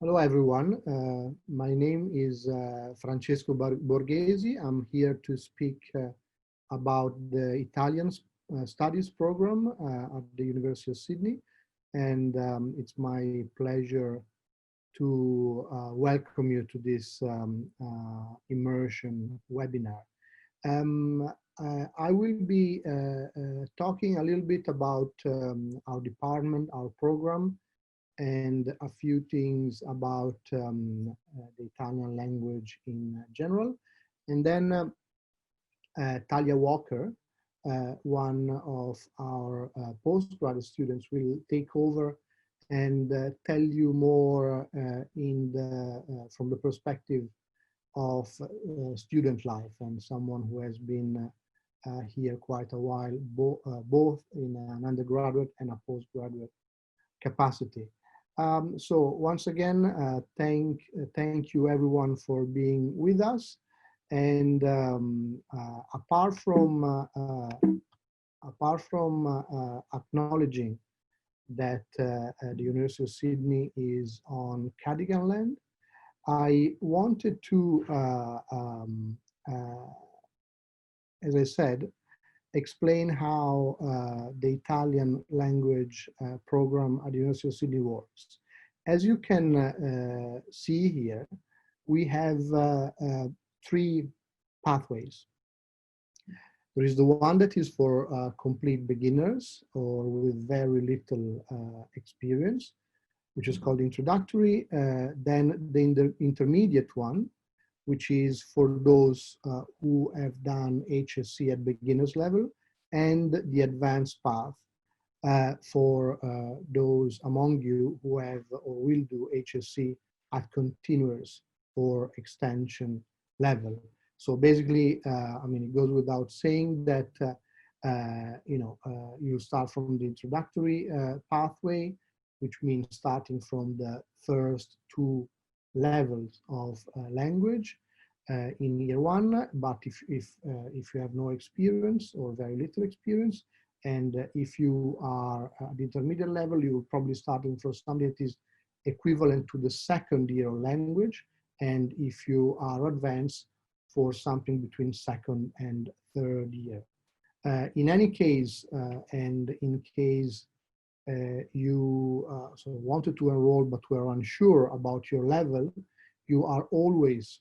Hello, everyone. My name is Francesco Borghesi. I'm here to speak about the Italian Studies program at the University of Sydney. And it's my pleasure to welcome you to this immersion webinar. Um, I will be talking a little bit about our department, our program, and a few things about the Italian language in general. And then Talia Walker, one of our postgraduate students, will take over and tell you more from the perspective of student life and someone who has been here quite a while, both in an undergraduate and a postgraduate capacity. So once again, thank you everyone for being with us. And apart from acknowledging that the University of Sydney is on Cadogan land, I wanted to, as I said, explain how the Italian language program at the University of Sydney works. As you can see here, we have three pathways. There is the one that is for complete beginners or with very little experience, which is called introductory. Then the intermediate one, which is for those who have done HSC at beginner's level, and the advanced path for those among you who have or will do HSC at continuous or extension level. So basically, I mean, it goes without saying that you start from the introductory pathway, which means starting from the first two levels of language in year one. But if you have no experience or very little experience, and if you are at the intermediate level, you're probably starting from something that is equivalent to the second year of language. And if you are advanced, for something between second and third year. In any case, and in case you wanted to enroll but were unsure about your level, you are always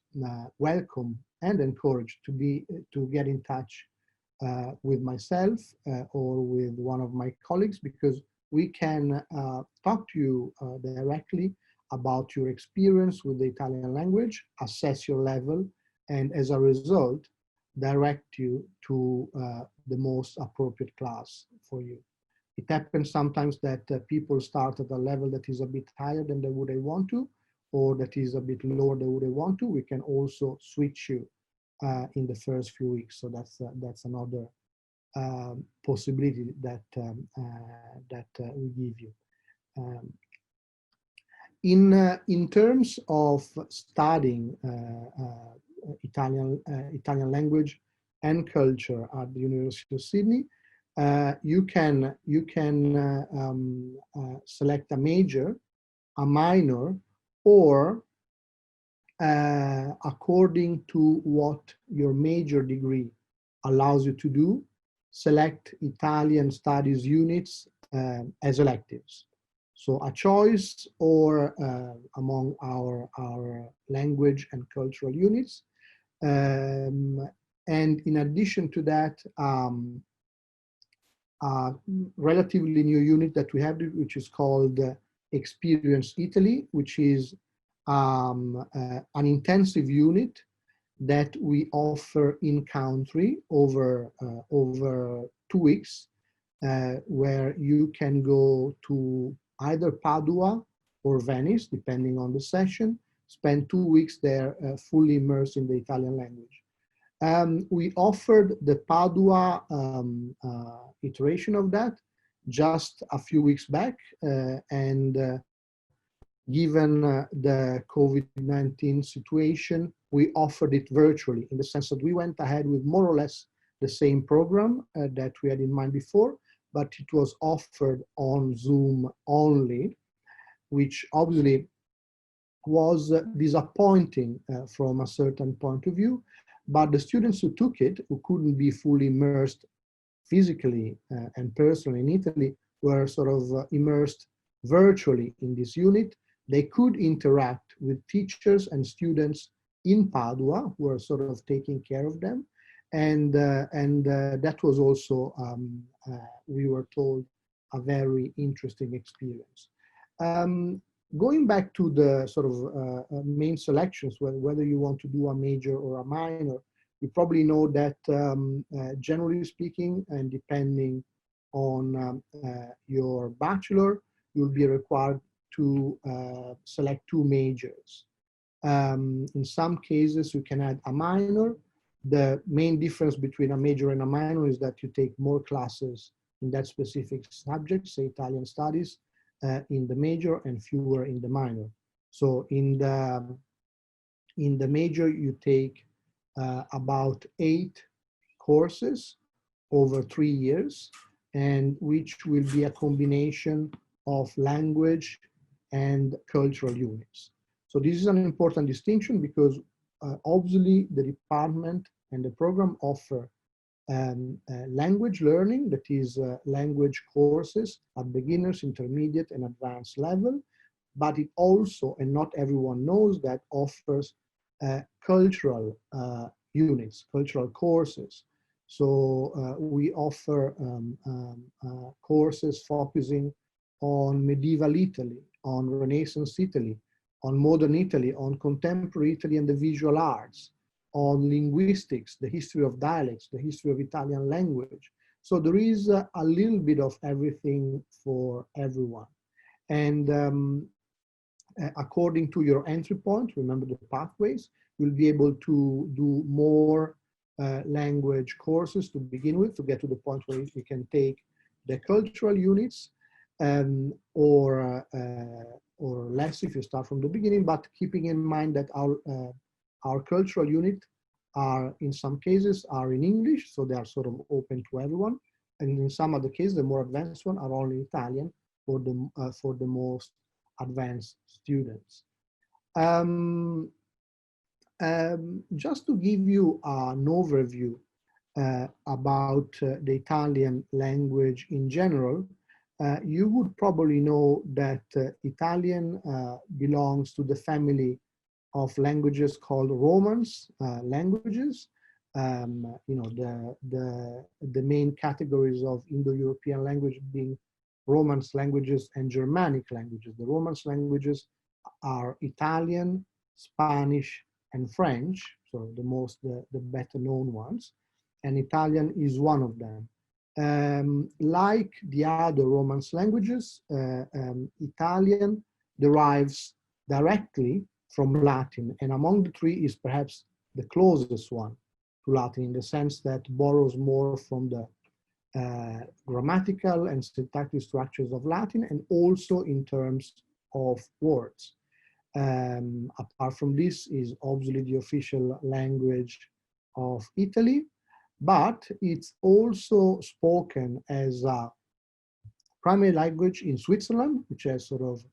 welcome and encouraged to get in touch with myself or with one of my colleagues, because we can talk to you directly about your experience with the Italian language, assess your level, and as a result, direct you to the most appropriate class for you. It happens sometimes that people start at a level that is a bit higher than they would want to, or that is a bit lower than would they want to. We can also switch you in the first few weeks. So that's another possibility that we give you. In terms of studying Italian language and culture at the University of Sydney, you can select a major, a minor, or according to what your major degree allows you to do, select Italian studies units as electives. So a choice or among our language and cultural units. And in addition to that, a relatively new unit that we have, which is called Experience Italy, which is an intensive unit that we offer in country over 2 weeks, where you can go to either Padua or Venice, depending on the session, spend 2 weeks there fully immersed in the Italian language. We offered the Padua iteration of that just a few weeks back, and given the COVID-19 situation, we offered it virtually, in the sense that we went ahead with more or less the same program that we had in mind before, but it was offered on Zoom only, which obviously was disappointing from a certain point of view, but the students who took it, who couldn't be fully immersed physically and personally in Italy, were sort of immersed virtually in this unit. They could interact with teachers and students in Padua who were sort of taking care of them. And that was also, we were told, a very interesting experience. Going back to the sort of main selections, whether you want to do a major or a minor, you probably know that generally speaking, and depending on your bachelor, you'll be required to select 2 majors. In some cases, you can add a minor. The main difference between a major and a minor is that you take more classes in that specific subject, say Italian studies, in the major and fewer in the minor. So in the major, you take about 8 courses over 3 years, and which will be a combination of language and cultural units. So this is an important distinction because obviously the department and the program offer language learning, that is language courses at beginners, intermediate, and advanced level, but it also, and not everyone knows that, offers cultural units, cultural courses. So we offer courses focusing on medieval Italy, on Renaissance Italy, on modern Italy, on contemporary Italy and the visual arts, on linguistics, the history of dialects, the history of Italian language. So there is a little bit of everything for everyone. And according to your entry point, remember the pathways, you'll be able to do more language courses to begin with, to get to the point where you can take the cultural units, or less if you start from the beginning, but keeping in mind that our cultural unit are, in some cases, are in English, so they are sort of open to everyone. And in some other cases, the more advanced one are only Italian for the most advanced students. Just to give you an overview about the Italian language in general, you would probably know that Italian belongs to the family of languages called Romance languages. You know, the main categories of Indo-European language being Romance languages and Germanic languages. The Romance languages are Italian, Spanish, and French, so the better known ones, and Italian is one of them. Like the other Romance languages, Italian derives directly from Latin, and among the 3 is perhaps the closest one to Latin, in the sense that borrows more from the grammatical and syntactic structures of Latin, and also in terms of words. Apart from this, is obviously the official language of Italy, but it's also spoken as a primary language in Switzerland, which has sort of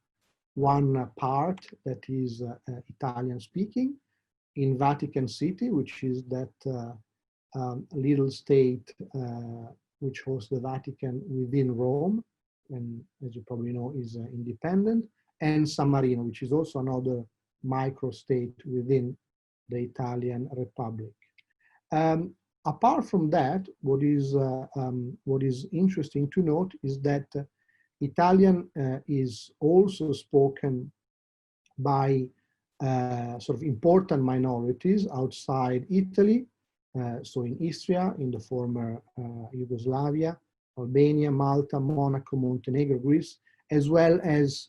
one part that is Italian speaking, in Vatican City, which is that little state which hosts the Vatican within Rome, and as you probably know is independent, and San Marino, which is also another microstate within the Italian Republic. Apart from that, what is interesting to note is that Italian is also spoken by sort of important minorities outside Italy, so in Istria, in the former Yugoslavia, Albania, Malta, Monaco, Montenegro, Greece, as well as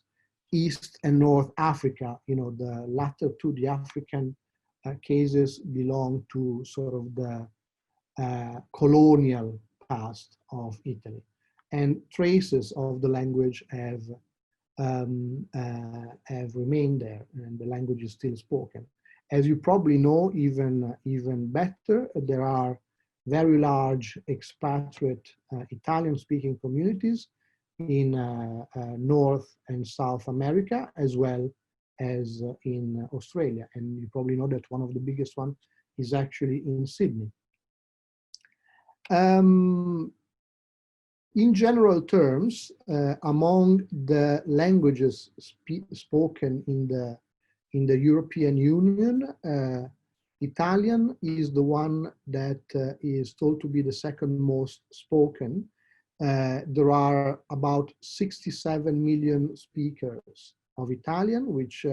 East and North Africa. You know, the latter 2, the African cases, belong to sort of the colonial past of Italy, and traces of the language have remained there, and the language is still spoken. As you probably know, even better, there are very large expatriate Italian-speaking communities in North and South America, as well as in Australia. And you probably know that one of the biggest one is actually in Sydney. In general terms, among the languages spoken in the European Union, Italian is the one that is thought to be the second most spoken. There are about 67 million speakers of Italian, which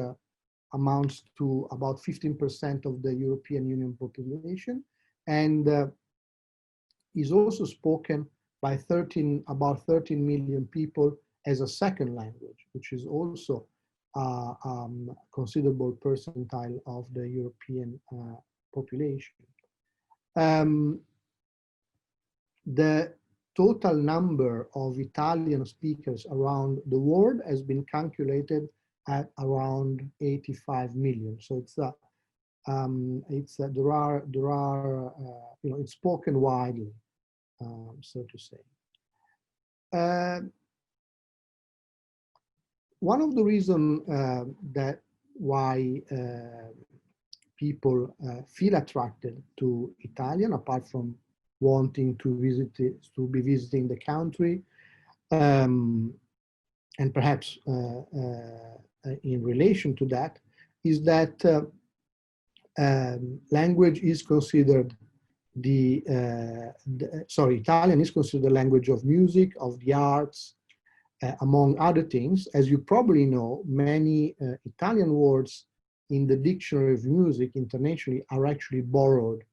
amounts to about 15% of the European Union population, and is also spoken by about 13 million people as a second language, which is also a considerable percentile of the European population. The total number of Italian speakers around the world has been calculated at around 85 million. So it's it's spoken widely, so to say. One of the reasons that why people feel attracted to Italian, apart from wanting to be visiting the country, and perhaps in relation to that, is that language is considered Italian is considered the language of music, of the arts, among other things. As you probably know, many Italian words in the dictionary of music internationally are actually borrowed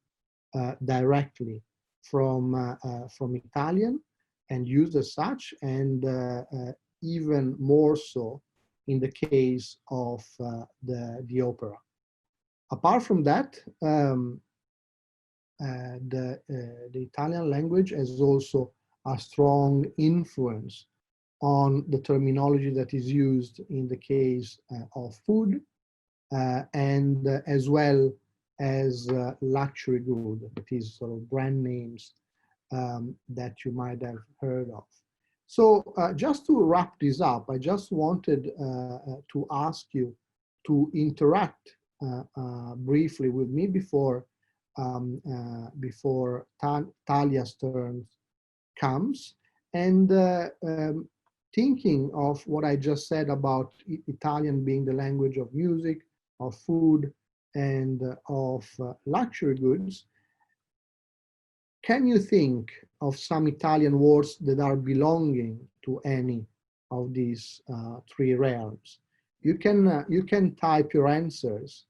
directly from Italian and used as such, and even more so in the case of the opera. Apart from that, the Italian language has also a strong influence on the terminology that is used in the case of food, and as well as luxury good, that is sort of brand names that you might have heard of. So just to wrap this up, I just wanted to ask you to interact briefly with me before Talia's turn comes, and thinking of what I just said about Italian being the language of music, of food, and of luxury goods. Can you think of some Italian words that are belonging to any of these three realms? You can type your answers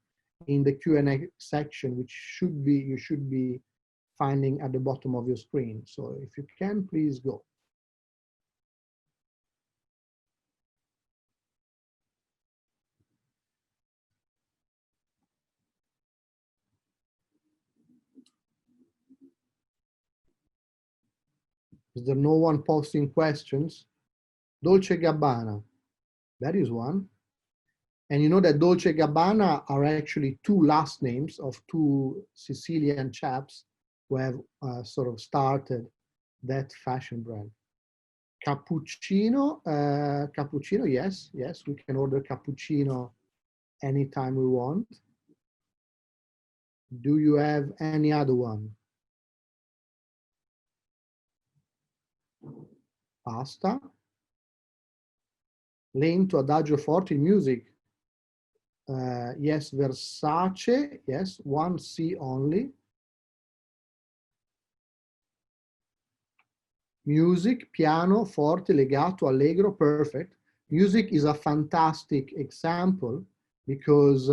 in the Q&A section, which you should be finding at the bottom of your screen. So if you can, please go. Is there no one posting questions? Dolce Gabbana, that is one. And you know that Dolce Gabbana are actually two last names of two Sicilian chaps who have sort of started that fashion brand. Cappuccino, cappuccino, yes, we can order cappuccino anytime we want. Do you have any other one? Pasta. Lento, adagio forte in music. Yes, Versace, yes, one C only. Music, piano, forte, legato, allegro, perfect. Music is a fantastic example because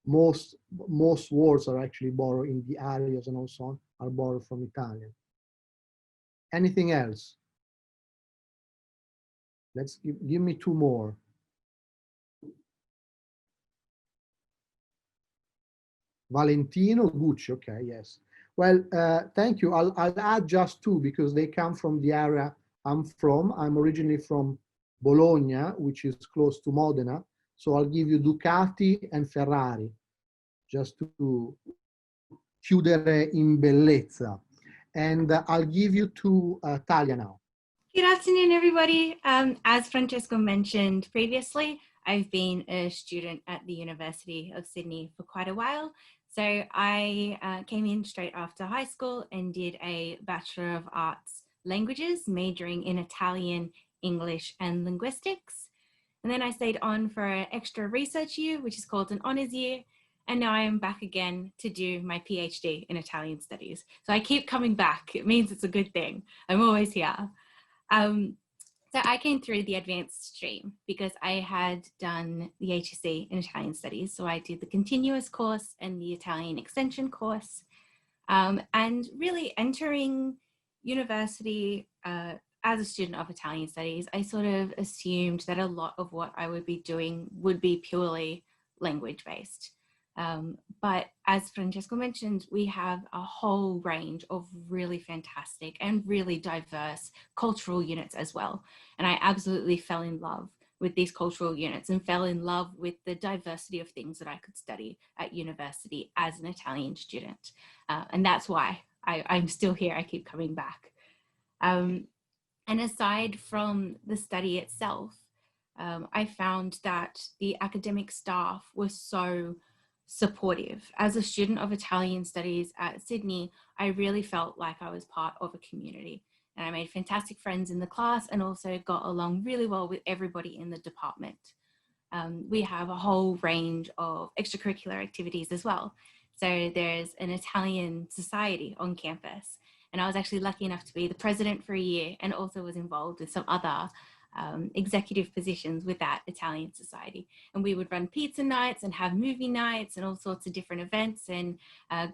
most words are actually borrowed in the arias and so on, are borrowed from Italian. Anything else? Let's give me two more. Valentino, Gucci, okay, yes. Well, thank you. I'll add just two because they come from the area I'm from. I'm originally from Bologna, which is close to Modena. So I'll give you Ducati and Ferrari, just to chiudere in bellezza. And I'll give you to Talia now. Good afternoon, everybody. As Francesco mentioned previously, I've been a student at the University of Sydney for quite a while. So I came in straight after high school and did a Bachelor of Arts Languages, majoring in Italian, English, and linguistics. And then I stayed on for an extra research year, which is called an honours year. And now I am back again to do my PhD in Italian studies. So I keep coming back. It means it's a good thing. I'm always here. So I came through the advanced stream because I had done the HSC in Italian studies. So I did the continuous course and the Italian extension course. And really entering university as a student of Italian studies, I sort of assumed that a lot of what I would be doing would be purely language based. But as Francesco mentioned, we have a whole range of really fantastic and really diverse cultural units as well. And I absolutely fell in love with these cultural units and fell in love with the diversity of things that I could study at university as an Italian student. And that's why I'm still here. I keep coming back. And aside from the study itself, I found that the academic staff was so supportive. As a student of Italian studies at Sydney, I really felt like I was part of a community. And I made fantastic friends in the class and also got along really well with everybody in the department. We have a whole range of extracurricular activities as well. So there's an Italian society on campus. And I was actually lucky enough to be the president for a year and also was involved with some other executive positions with that Italian society. And we would run pizza nights and have movie nights and all sorts of different events and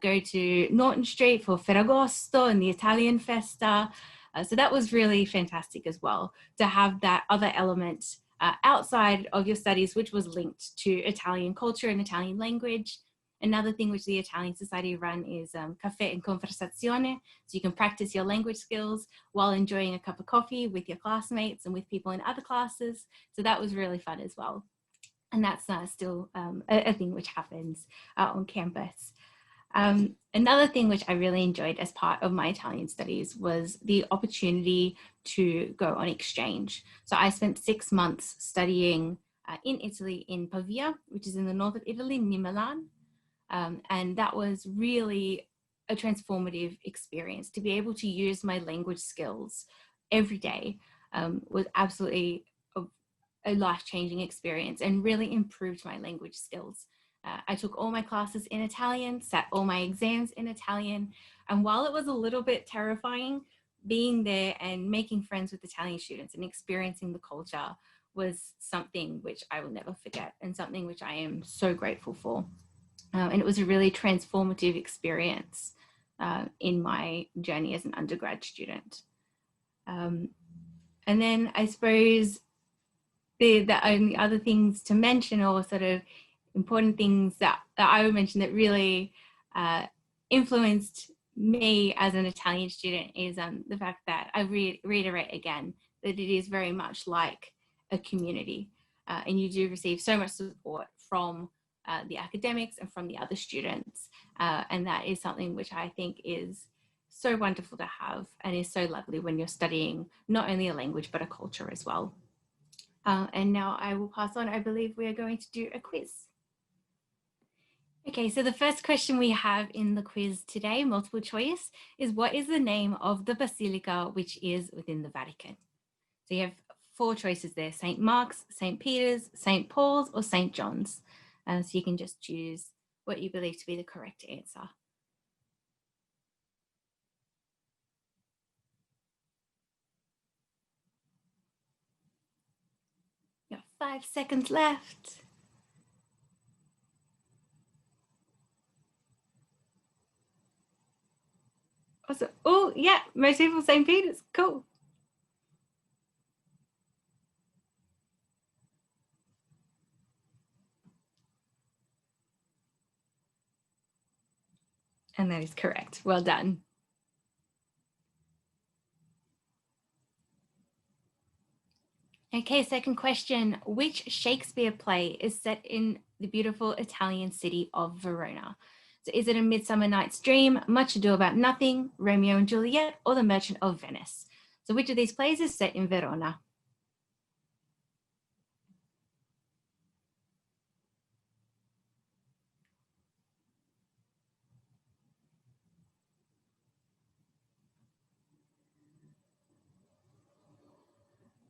go to Norton Street for Ferragosto and the Italian Festa. So that was really fantastic as well, to have that other element outside of your studies, which was linked to Italian culture and Italian language. Another thing which the Italian Society run is Caffè in Conversazione. So you can practice your language skills while enjoying a cup of coffee with your classmates and with people in other classes. So that was really fun as well. And that's still a thing which happens on campus. Another thing which I really enjoyed as part of my Italian studies was the opportunity to go on exchange. So I spent 6 months studying in Italy, in Pavia, which is in the north of Italy, near Milan. And that was really a transformative experience. To be able to use my language skills every day was absolutely a life-changing experience and really improved my language skills. I took all my classes in Italian, sat all my exams in Italian, and while it was a little bit terrifying, being there and making friends with Italian students and experiencing the culture was something which I will never forget and something which I am so grateful for. And it was a really transformative experience in my journey as an undergrad student. And then I suppose the only other things to mention, or sort of important things that I would mention that really influenced me as an Italian student, is the fact that I reiterate again that it is very much like a community, and you do receive so much support from the academics and from the other students, and that is something which I think is so wonderful to have and is so lovely when you're studying not only a language but a culture as well. And now I will pass on. I believe we are going to do a quiz. Okay, so the first question we have in the quiz today, multiple choice, is what is the name of the basilica which is within the Vatican? So you have 4 choices there: St. Mark's, St. Peter's, St. Paul's, or St. John's. So you can just choose what you believe to be the correct answer. You have 5 seconds left. Also, oh yeah, most people St. Peter's, cool. And that is correct. Well done. Okay, second question. Which Shakespeare play is set in the beautiful Italian city of Verona? So is it A Midsummer Night's Dream, Much Ado About Nothing, Romeo and Juliet, or The Merchant of Venice? So which of these plays is set in Verona?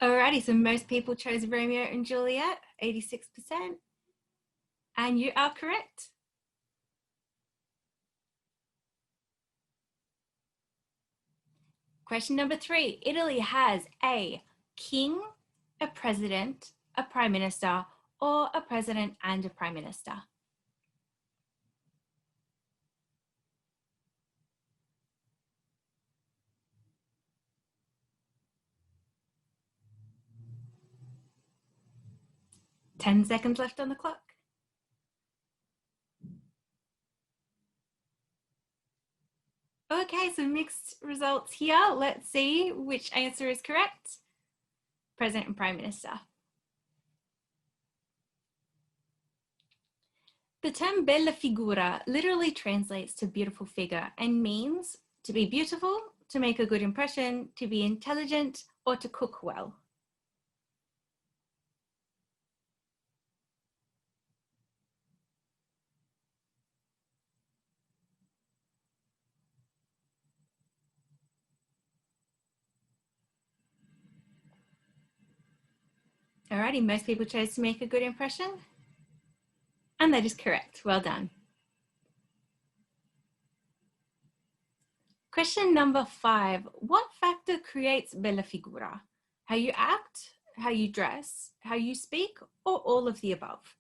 Alrighty, so most people chose Romeo and Juliet, 86%. And you are correct. Question number 3. Italy has a king, a president, a prime minister, or a president and a prime minister. Ten seconds left on the clock. Okay, so mixed results here. Let's see which answer is correct. President and Prime Minister. The term bella figura literally translates to beautiful figure and means to be beautiful, to make a good impression, to be intelligent, or to cook well. Alrighty, most people chose to make a good impression. And that is correct. Well done. Question number 5. What factor creates bella figura? How you act, how you dress, how you speak, or all of the above?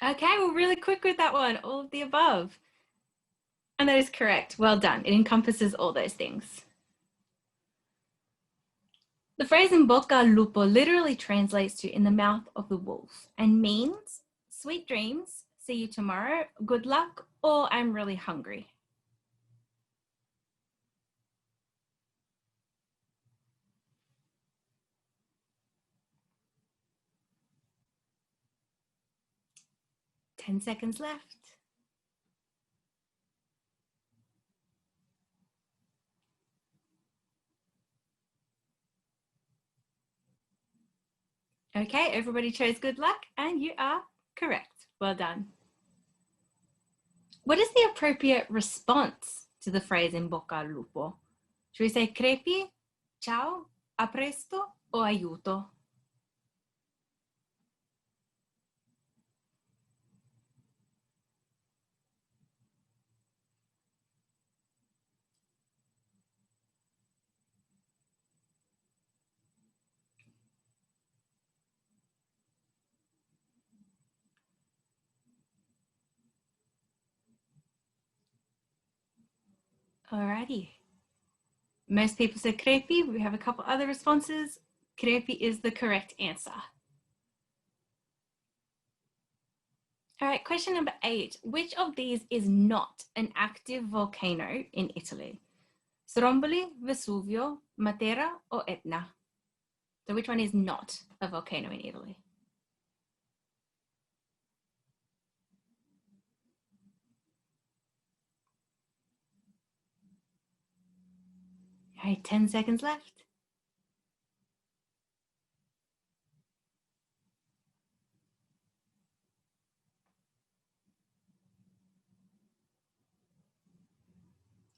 Okay, we're really quick with that one. All of the above. And that is correct. Well done. It encompasses all those things. The phrase in bocca al lupo literally translates to in the mouth of the wolf and means sweet dreams, see you tomorrow, good luck, or I'm really hungry. Ten seconds left. Okay, everybody chose good luck and you are correct. Well done. What is the appropriate response to the phrase in bocca al lupo? Should we say crepi, ciao, a presto, or aiuto? Alrighty. Most people said crepi. We have a couple other responses. Crepi is the correct answer. All right, question number 8. Which of these is not an active volcano in Italy? Stromboli, Vesuvio, Matera, or Etna? So which one is not a volcano in Italy? All right, 10 seconds left.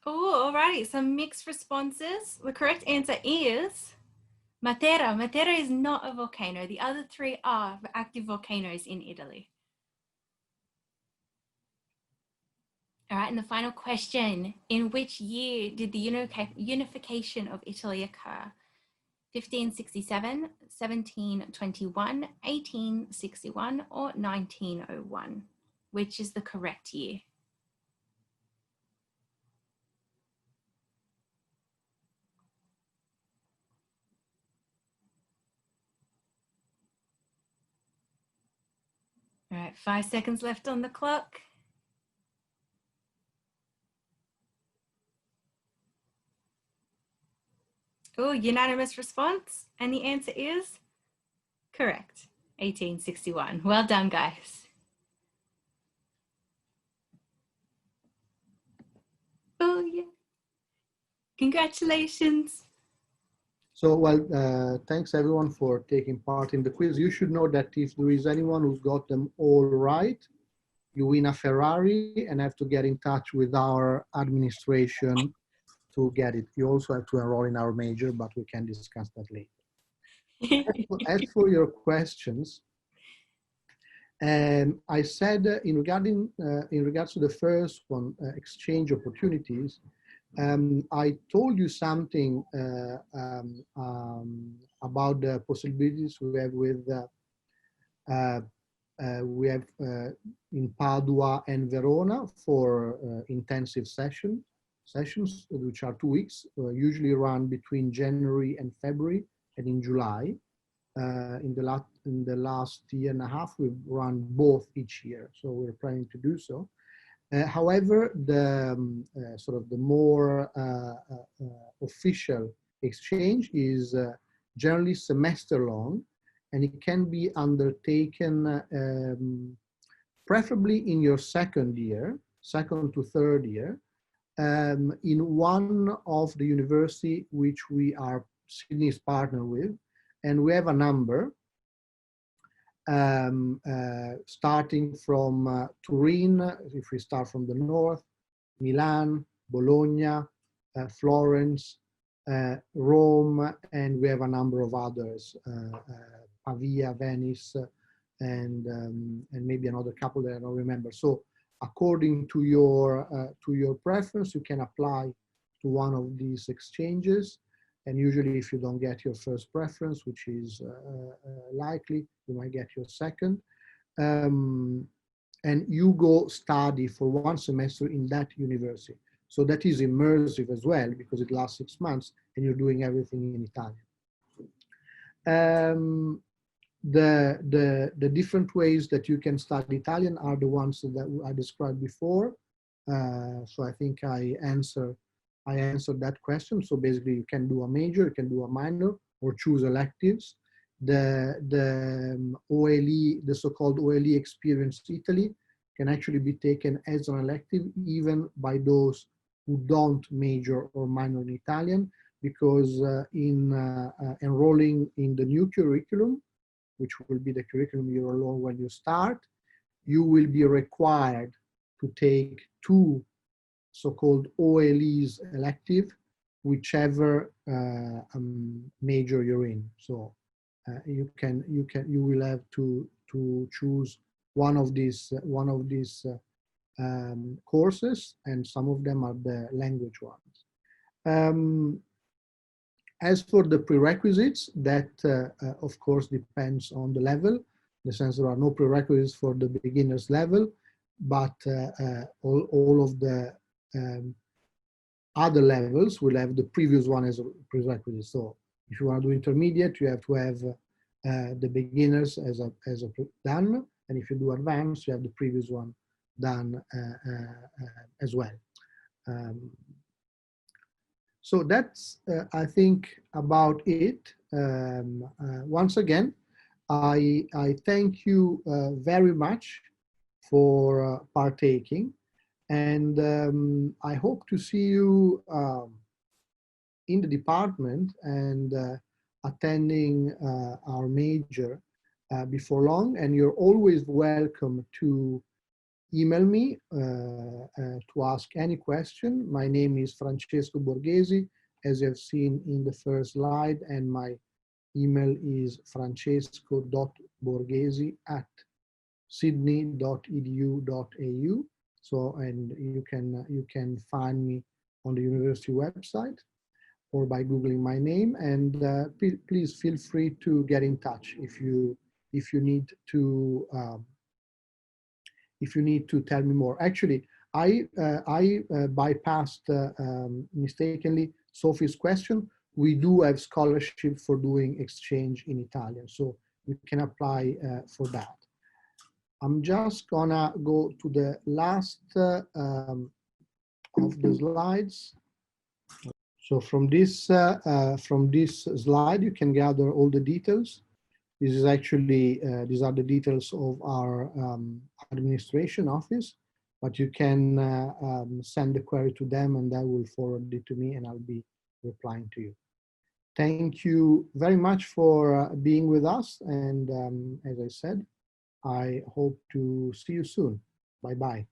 Oh, all right, some mixed responses. The correct answer is Matera. Matera is not a volcano. The other 3 are active volcanoes in Italy. All right, and the final question. In which year did the unification of Italy occur? 1567, 1721, 1861, or 1901? Which is the correct year? All right, 5 seconds left on the clock. Oh, unanimous response. And the answer is correct, 1861. Well done, guys. Oh, yeah. Congratulations. So, well, thanks everyone for taking part in the quiz. You should know that if there is anyone who's got them all right, you win a Ferrari and have to get in touch with our administration to get it. You also have to enroll in our major, but we can discuss that later. As for your questions, I said in regards to the first one, exchange opportunities, I told you something about the possibilities we have with in Padua and Verona for intensive sessions, which are 2 weeks, usually run between January and February, and in July. In the last year and a half, we've run both each year, so we're planning to do so. However, the sort of the more official exchange is generally semester long, and it can be undertaken preferably in your second to third year, in one of the university which we are Sydney's partner with, and we have a number starting from Turin, if we start from the north, Milan, Bologna, Florence, Rome, and we have a number of others, Pavia, Venice, and maybe another couple that I don't remember. So according to your preference, you can apply to one of these exchanges. And usually if you don't get your first preference, which is likely, you might get your second. And you go study for 1 semester in that university. So that is immersive as well, because it lasts 6 months and you're doing everything in Italian. The different ways that you can study Italian are the ones that I described before. So I think I answered that question. So basically you can do a major, you can do a minor, or choose electives. The OLE, the so-called OLE Experience Italy, can actually be taken as an elective even by those who don't major or minor in Italian, because in enrolling in the new curriculum, which will be the curriculum you enroll when you start, you will be required to take 2 so-called OLEs elective, whichever major you're in. So you will have to choose one of these courses, and some of them are the language ones. As for the prerequisites, that of course depends on the level. In the sense, there are no prerequisites for the beginner's level, but all of the other levels will have the previous one as a prerequisite. So if you want to do intermediate, you have to have the beginners as a done, and if you do advanced, you have the previous one done as well. So that's, I think, about it. Once again, I thank you very much for partaking, and I hope to see you in the department and attending our major before long. And you're always welcome to email me to ask any question. My name is Francesco Borghesi, as you have seen in the first slide, and my email is francesco.borghesi@sydney.edu.au. So, and you can find me on the university website or by Googling my name. And please feel free to get in touch if you need to. If you need to tell me more. Actually, I bypassed mistakenly Sophie's question. We do have scholarship for doing exchange in Italian, so you can apply for that. I'm just gonna go to the last of the slides. So from this slide, you can gather all the details. This is actually, these are the details of our administration office, but you can send the query to them and they will forward it to me and I'll be replying to you. Thank you very much for being with us. And as I said, I hope to see you soon. Bye-bye.